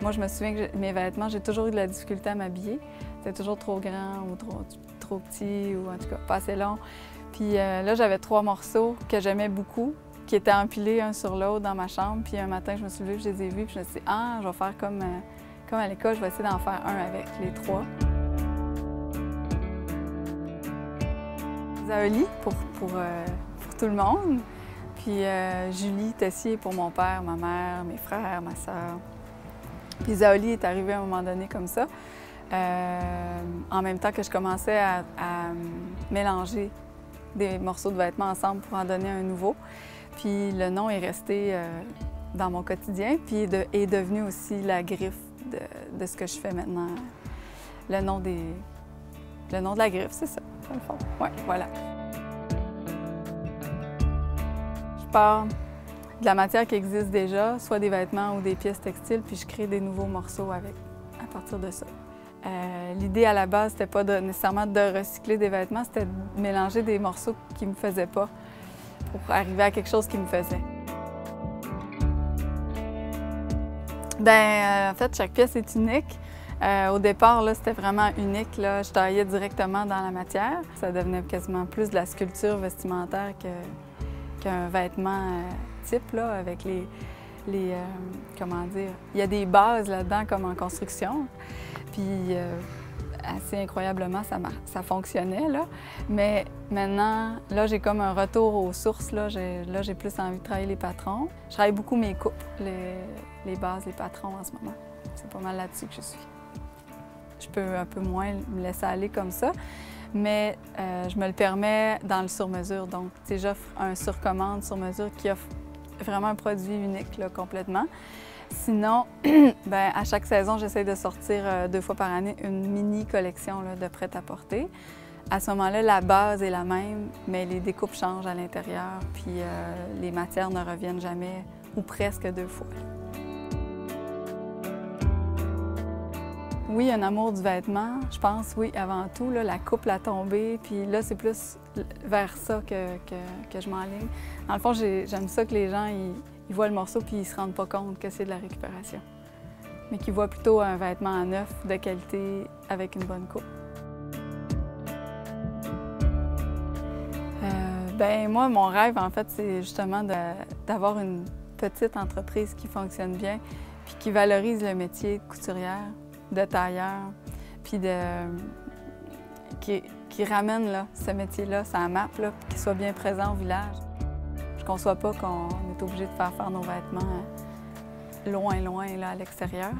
Moi, je me souviens que mes vêtements, j'ai toujours eu de la difficulté à m'habiller. C'était toujours trop grand ou trop petit ou en tout cas pas assez long. Puis là, j'avais 3 morceaux que j'aimais beaucoup, qui étaient empilés un sur l'autre dans ma chambre. Puis un matin, je me suis levée, je les ai vus, puis je me suis dit, ah, je vais faire comme à l'école, je vais essayer d'en faire un avec les 3. Zaoli pour tout le monde. Puis Julie Tessier pour mon père, ma mère, mes frères, ma sœur. Puis Zaoli est arrivé à un moment donné comme ça, en même temps que je commençais à mélanger des morceaux de vêtements ensemble pour en donner un nouveau. Puis le nom est resté dans mon quotidien, puis est devenu aussi la griffe de ce que je fais maintenant. Le nom de la griffe, c'est ça, dans le fond. Oui, voilà. Je pars de la matière qui existe déjà, soit des vêtements ou des pièces textiles, puis je crée des nouveaux morceaux à partir de ça. L'idée à la base, c'était pas nécessairement de recycler des vêtements, c'était de mélanger des morceaux qui me faisaient pas pour arriver à quelque chose qui me faisait. En fait, chaque pièce est unique. Au départ, c'était vraiment unique. Là. Je taillais directement dans la matière. Ça devenait quasiment plus de la sculpture vestimentaire qu'un vêtement type, là, avec comment dire, il y a des bases là-dedans comme en construction. Puis assez incroyablement, ça fonctionnait, là. Mais maintenant, là, j'ai comme un retour aux sources. Là, j'ai plus envie de travailler les patrons. Je travaille beaucoup mes coupes, les bases, les patrons en ce moment. C'est pas mal là-dessus que je suis. Je peux un peu moins me laisser aller comme ça, mais je me le permets dans le sur-mesure. Donc, tu sais, j'offre un sur-commande, sur-mesure qui offre vraiment un produit unique, là, complètement. Sinon, à chaque saison, j'essaie de sortir 2 fois par année une mini-collection de prêt-à-porter. À ce moment-là, la base est la même, mais les découpes changent à l'intérieur, puis les matières ne reviennent jamais, ou presque 2 fois. Oui, un amour du vêtement, je pense, oui, avant tout, là, la coupe, la tombée, puis là, c'est plus vers ça que je m'enligne. Dans le fond, j'aime ça que les gens, ils voient le morceau puis ils se rendent pas compte que c'est de la récupération, mais qu'ils voient plutôt un vêtement neuf, de qualité, avec une bonne coupe. Moi, mon rêve, en fait, c'est justement d'avoir une petite entreprise qui fonctionne bien puis qui valorise le métier de couturière, de tailleur, puis qui ramène là, ce métier-là, sa map, là, qu'il soit bien présent au village. Je ne conçois pas qu'on est obligé de faire nos vêtements loin, là, à l'extérieur.